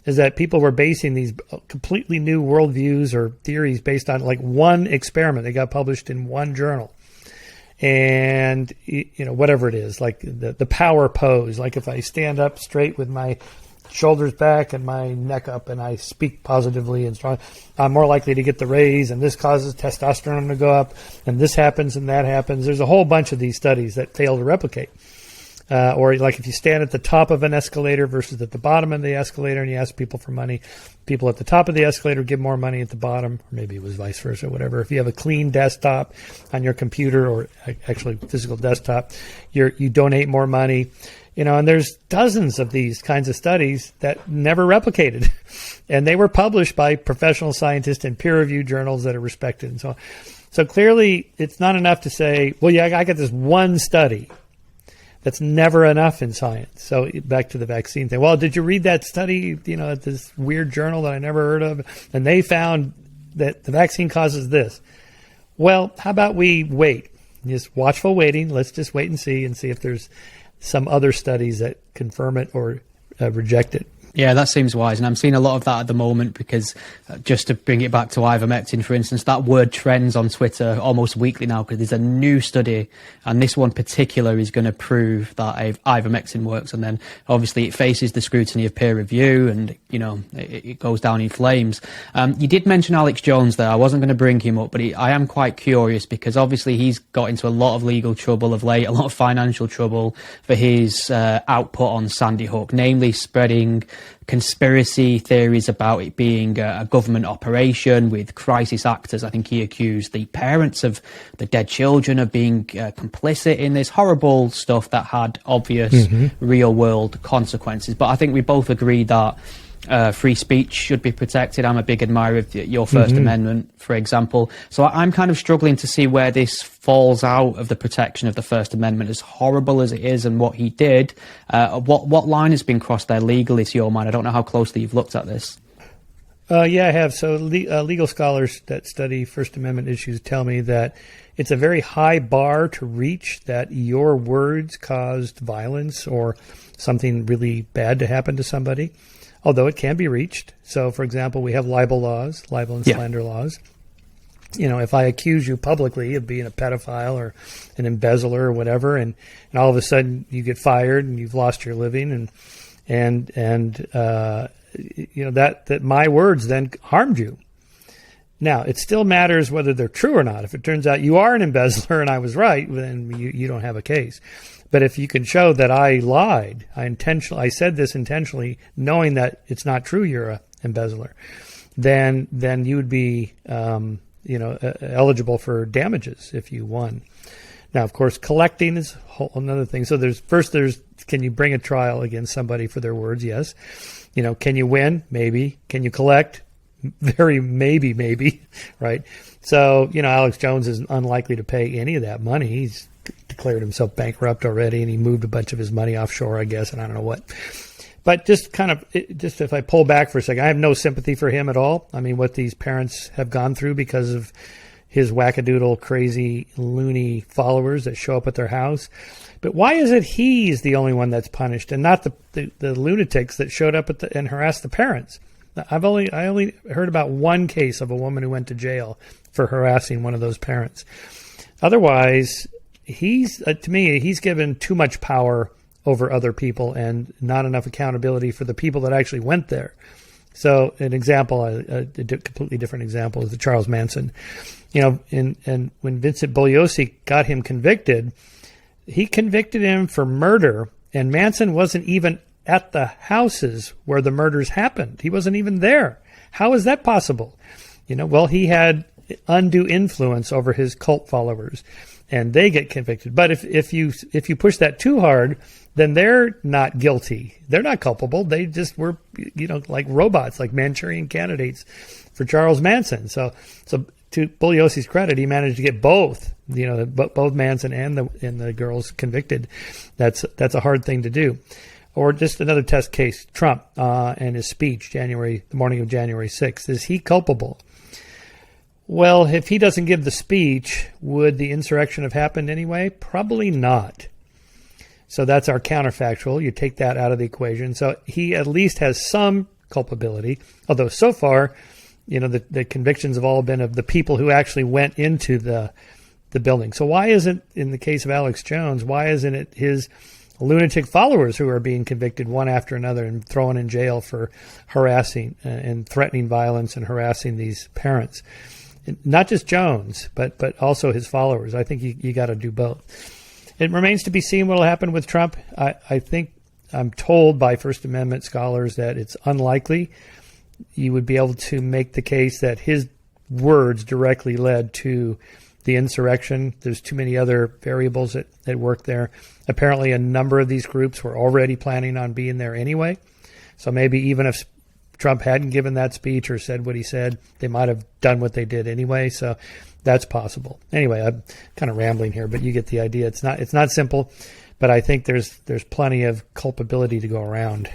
Speaker 2: is that people were basing these completely new worldviews or theories based on like one experiment that got published in one journal. And, whatever it is, like the power pose, like if I stand up straight with my shoulders back and my neck up and I speak positively and strong, I'm more likely to get the raise, and this causes testosterone to go up, and this happens and that happens. There's a whole bunch of these studies that fail to replicate. Or like if you stand at the top of an escalator versus at the bottom of the escalator and you ask people for money, people at the top of the escalator give more money at the bottom, or maybe it was vice versa, whatever. If you have a clean desktop on your computer, or actually physical desktop, you donate more money. And there's dozens of these kinds of studies that never replicated. And they were published by professional scientists in peer-reviewed journals that are respected and so on. So clearly, it's not enough to say, well, yeah, I got this one study. That's never enough in science. So back to the vaccine thing. Well, did you read that study, at this weird journal that I never heard of? And they found that the vaccine causes this. Well, how about we wait? Just watchful waiting. Let's just wait and see if there's some other studies that confirm it or reject it.
Speaker 1: Yeah, that seems wise. And I'm seeing a lot of that at the moment because just to bring it back to ivermectin, for instance, that word trends on Twitter almost weekly now because there's a new study and this one particular is going to prove that ivermectin works. And then obviously it faces the scrutiny of peer review and, it goes down in flames. You did mention Alex Jones there. I wasn't going to bring him up, but I am quite curious because obviously he's got into a lot of legal trouble of late, a lot of financial trouble for his output on Sandy Hook, namely spreading conspiracy theories about it being a government operation with crisis actors. I think he accused the parents of the dead children of being complicit in this horrible stuff that had obvious real world consequences. But I think we both agree that free speech should be protected. I'm a big admirer of your First Amendment, for example. So I'm kind of struggling to see where this falls out of the protection of the First Amendment, as horrible as it is and what he did. What line has been crossed there legally to your mind? I don't know how closely you've looked at this.
Speaker 2: Yeah, I have. So legal scholars that study First Amendment issues tell me that it's a very high bar to reach, that your words caused violence or something really bad to happen to somebody, although it can be reached. So, for example, we have libel and slander laws. If I accuse you publicly of being a pedophile or an embezzler or whatever, and all of a sudden you get fired and you've lost your living, and that my words then harmed you. Now, it still matters whether they're true or not. If it turns out you are an embezzler and I was right, then you don't have a case. But if you can show that I lied, I said this intentionally, knowing that it's not true, you're an embezzler, then you would be, eligible for damages if you won. Now, of course, collecting is another thing. So there's can you bring a trial against somebody for their words? Yes. Can you win? Maybe. Can you collect? Very maybe, right? So, Alex Jones is unlikely to pay any of that money. He's declared himself bankrupt already, and he moved a bunch of his money offshore, I guess, and I don't know what. But just if I pull back for a second, I have no sympathy for him at all. I mean, what these parents have gone through because of his wackadoodle, crazy, loony followers that show up at their house. But why is it he's the only one that's punished and not the lunatics that showed up and harassed the parents? I only heard about one case of a woman who went to jail for harassing one of those parents. Otherwise, to me, he's given too much power over other people and not enough accountability for the people that actually went there. So an example, a completely different example, is the Charles Manson. And when Vincent Bugliosi got him convicted, he convicted him for murder, and Manson wasn't even at the houses where the murders happened. He wasn't even there. How is that possible? Well, he had undue influence over his cult followers, and they get convicted. But if you push that too hard, then they're not guilty. They're not culpable. They just were, like robots, like Manchurian candidates for Charles Manson. So to Bugliosi's credit, he managed to get both, both Manson and the girls convicted. That's a hard thing to do. Or just another test case, Trump and his speech, the morning of January 6th. Is he culpable? Well, if he doesn't give the speech, would the insurrection have happened anyway? Probably not. So that's our counterfactual. You take that out of the equation. So he at least has some culpability, although so far, the convictions have all been of the people who actually went into the building. So why isn't, in the case of Alex Jones, why isn't it his lunatic followers who are being convicted one after another and thrown in jail for harassing and threatening violence and harassing these parents? Not just Jones, but also his followers. I think you got to do both. it remains to be seen what will happen with Trump. I think I'm told by First Amendment scholars that it's unlikely you would be able to make the case that his words directly led to the insurrection. There's too many other variables at work there. Apparently, a number of these groups were already planning on being there anyway. So maybe even if Trump hadn't given that speech or said what he said, they might have done what they did anyway. So that's possible. Anyway, I'm kind of rambling here, but you get the idea. It's not simple, but I think there's plenty of culpability to go around.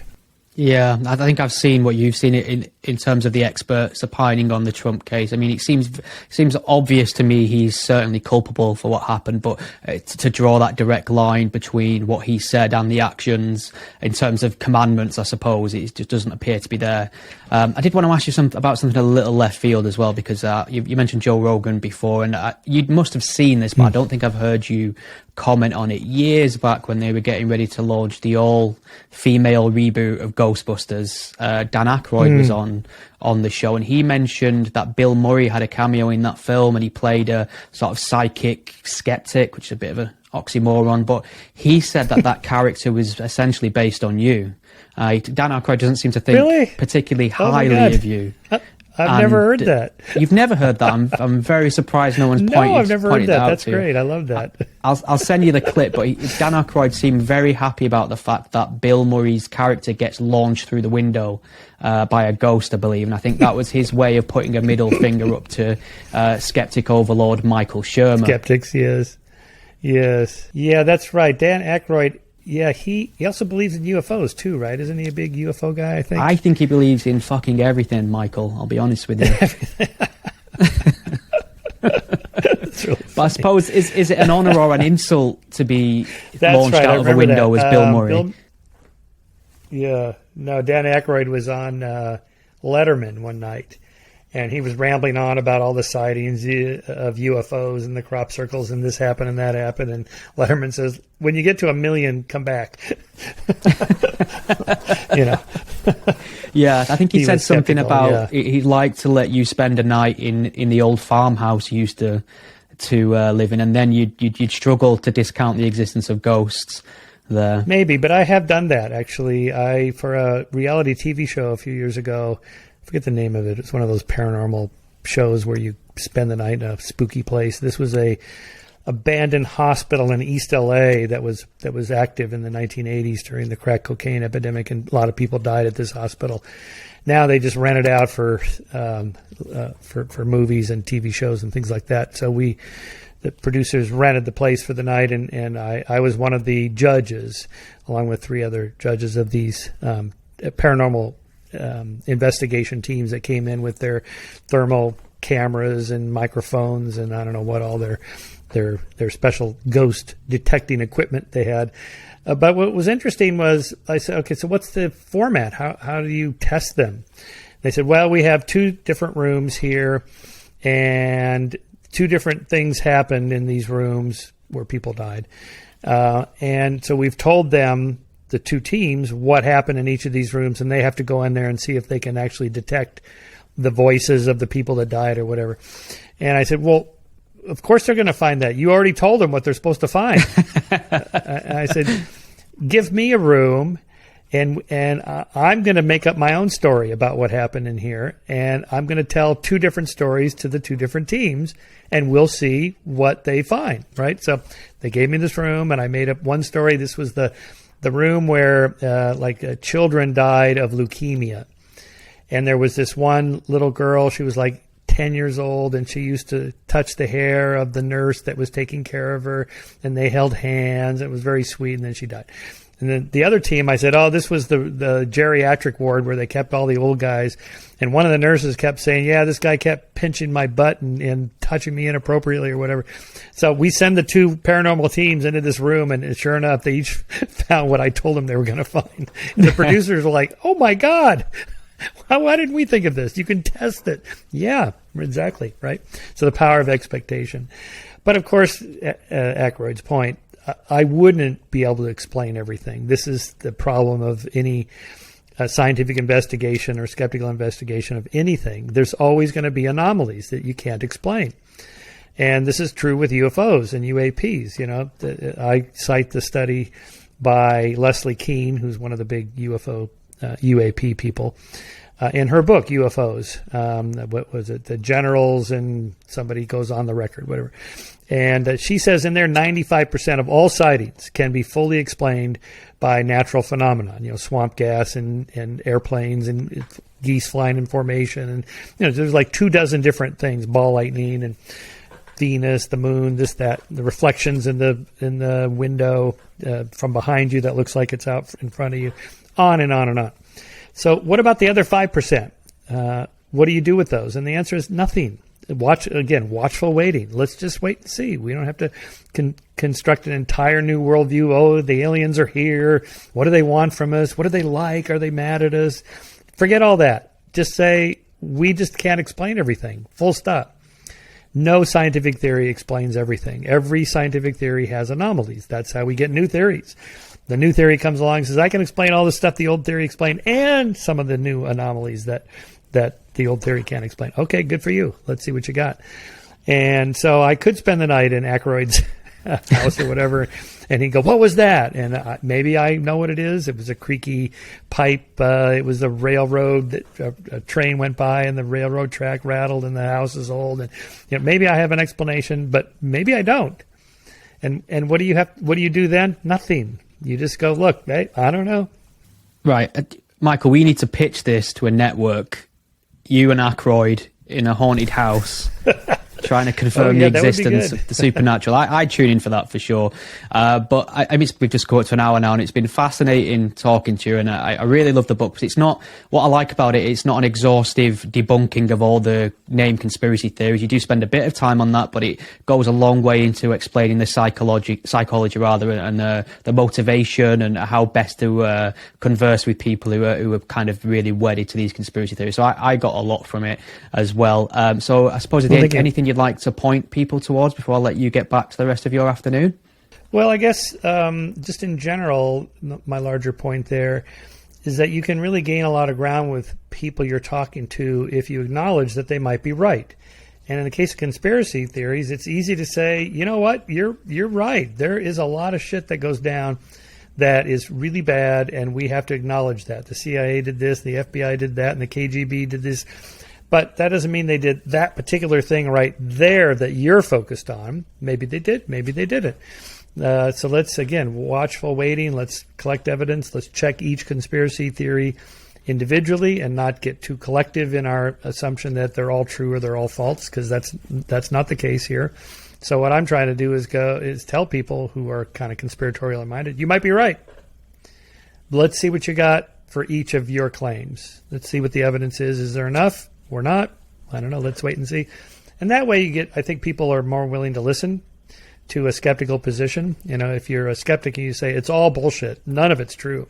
Speaker 1: Yeah, I think I've seen what you've seen in terms of the experts opining on the Trump case. I mean, it seems obvious to me he's certainly culpable for what happened, but to draw that direct line between what he said and the actions in terms of commandments, I suppose, it just doesn't appear to be there. I did want to ask you about something a little left field as well, because you mentioned Joe Rogan before, and you must have seen this, but I don't think I've heard you comment on it. Years back when they were getting ready to launch the all-female reboot of Ghostbusters, Dan Aykroyd was on the show, and he mentioned that Bill Murray had a cameo in that film, and he played a sort of psychic skeptic, which is a bit of an oxymoron, but he said that character was essentially based on you. Dan Aykroyd doesn't seem to think particularly highly of you.
Speaker 2: I've never heard that.
Speaker 1: You've never heard that? I'm very surprised no one's pointed.
Speaker 2: No, I've never heard that. That's great. I love that.
Speaker 1: I'll send you the clip, but Dan Aykroyd seemed very happy about the fact that Bill Murray's character gets launched through the window by a ghost, I believe, and I think that was his way of putting a middle finger up to skeptic overlord Michael Shermer.
Speaker 2: Skeptics, yes. Yeah, that's right. Dan Aykroyd. Yeah, he also believes in UFOs too, right? Isn't he a big UFO guy, I think?
Speaker 1: I think he believes in fucking everything, Michael. I'll be honest with you. Really but I suppose, is it an honour or an insult to be launched out of a window as Bill Murray?
Speaker 2: Dan Aykroyd was on Letterman one night, and he was rambling on about all the sightings of UFOs and the crop circles and this happened and that happened. And Letterman says, when you get to 1 million, come back.
Speaker 1: Yeah, I think he said something about he'd like to let you spend a night in the old farmhouse he used to live in, and then you'd struggle to discount the existence of ghosts there.
Speaker 2: Maybe, but I have done that, actually. For a reality TV show a few years ago, I forget the name of it. It's one of those paranormal shows where you spend the night in a spooky place. This was a abandoned hospital in East LA that was active in the 1980s during the crack cocaine epidemic, and a lot of people died at this hospital. Now they just rent it out for movies and TV shows and things like that. So the producers rented the place for the night, and I was one of the judges, along with 3 other judges of these paranormal investigation teams that came in with their thermal cameras and microphones and I don't know what all their special ghost detecting equipment they had. But what was interesting was I said, okay, so what's the format? How do you test them? They said, well, we have 2 different rooms here, and 2 different things happened in these rooms where people died. And so we've told them, the 2 teams, what happened in each of these rooms, and they have to go in there and see if they can actually detect the voices of the people that died or whatever. And I said, well, of course they're going to find that. You already told them what they're supposed to find. I said, give me a room, and I'm going to make up my own story about what happened in here, and I'm going to tell 2 different stories to the 2 different teams, and we'll see what they find, right? So they gave me this room, and I made up one story. This was the room where children died of leukemia. And there was this one little girl, she was like 10 years old, and she used to touch the hair of the nurse that was taking care of her, and they held hands. It was very sweet, and then she died. And then the other team, I said, oh, this was the geriatric ward where they kept all the old guys. And one of the nurses kept saying, yeah, this guy kept pinching my butt and touching me inappropriately or whatever. So we send the 2 paranormal teams into this room, and sure enough, they each found what I told them they were going to find. And the producers were like, oh, my God. Why didn't we think of this? You can test it. Yeah, exactly, right? So the power of expectation. But, of course, Aykroyd's point, I wouldn't be able to explain everything. This is the problem of any scientific investigation or skeptical investigation of anything. There's always going to be anomalies that you can't explain. And this is true with UFOs and UAPs. I cite the study by Leslie Kean, who's one of the big UAP people, in her book, UFOs. What was it? The Generals, and somebody goes on the record, whatever. And she says in there 95% of all sightings can be fully explained by natural phenomenon, swamp gas and airplanes and geese flying in formation. And, there's like 24 different things, ball lightning and Venus, the moon, this, that, the reflections in the window from behind you that looks like it's out in front of you, on and on and on. So what about the other 5%? What do you do with those? And the answer is nothing. Watchful waiting. Let's just wait and see. We don't have to construct an entire new worldview. Oh, the aliens are here. What do they want from us? What do they like? Are they mad at us? Forget all that. Just say, we just can't explain everything. Full stop. No scientific theory explains everything. Every scientific theory has anomalies. That's how we get new theories. The new theory comes along and says, I can explain all the stuff the old theory explained and some of the new anomalies that the old theory can't explain. Okay, good for you. Let's see what you got. And so I could spend the night in Aykroyd's house or whatever, and he'd go, what was that? And maybe I know what it is. It was a creaky pipe. It was the railroad that a train went by and the railroad track rattled and the house is old. And maybe I have an explanation, but maybe I don't. And what do you do then? Nothing. You just go, look, hey, I don't know.
Speaker 1: Right. Michael, we need to pitch this to a network. You and Aykroyd in a haunted house trying to confirm the existence of the supernatural. I'd tune in for that for sure. But I mean, we've just got to an hour now, and it's been fascinating talking to you. And I really love the book. But it's not, what I like about it, it's not an exhaustive debunking of all the named conspiracy theories. You do spend a bit of time on that, but it goes a long way into explaining the psychology and the motivation and how best to converse with people who are kind of really wedded to these conspiracy theories. So I got a lot from it as well. So I suppose anything you'd like to point people towards before I let you get back to the rest of your afternoon?
Speaker 2: Well, I guess just in general, my larger point there is that you can really gain a lot of ground with people you're talking to if you acknowledge that they might be right. And in the case of conspiracy theories, it's easy to say, you know what, you're right. There is a lot of shit that goes down that is really bad, and we have to acknowledge that. The CIA did this, the FBI did that, and the KGB did this. But that doesn't mean they did that particular thing right there that you're focused on. Maybe they did, maybe they didn't. So let's, again, watchful waiting. Let's collect evidence. Let's check each conspiracy theory individually and not get too collective in our assumption that they're all true or they're all false, because that's not the case here. So what I'm trying to do is tell people who are kind of conspiratorially minded, you might be right. Let's see what you got for each of your claims. Let's see what the evidence is. Is there enough? Or not? I don't know. Let's wait and see. And that way I think people are more willing to listen to a skeptical position. If you're a skeptic and you say it's all bullshit, none of it's true,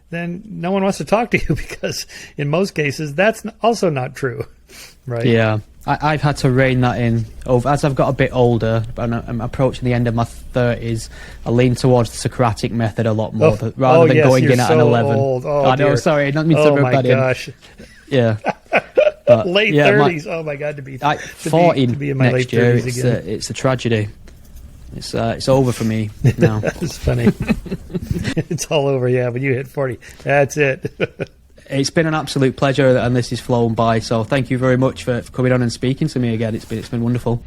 Speaker 2: then no one wants to talk to you, because in most cases that's also not true, right? Yeah.
Speaker 1: I've had to rein that in as I've got a bit older, and I'm approaching the end of my 30s. I lean towards the Socratic method a lot more, rather than going in at an 11.
Speaker 2: Old. Oh,
Speaker 1: I know,
Speaker 2: dear.
Speaker 1: Sorry, I don't mean to rub that in.
Speaker 2: Oh my gosh.
Speaker 1: Yeah. But,
Speaker 2: late 30s. Oh my God, to be
Speaker 1: 40
Speaker 2: to be in my
Speaker 1: next
Speaker 2: late
Speaker 1: year.
Speaker 2: 30s again.
Speaker 1: It's a tragedy. It's over for me now.
Speaker 2: It's funny. It's all over, yeah. When you hit 40, that's it.
Speaker 1: It's been an absolute pleasure, and this has flown by. So thank you very much for coming on and speaking to me again. It's been wonderful.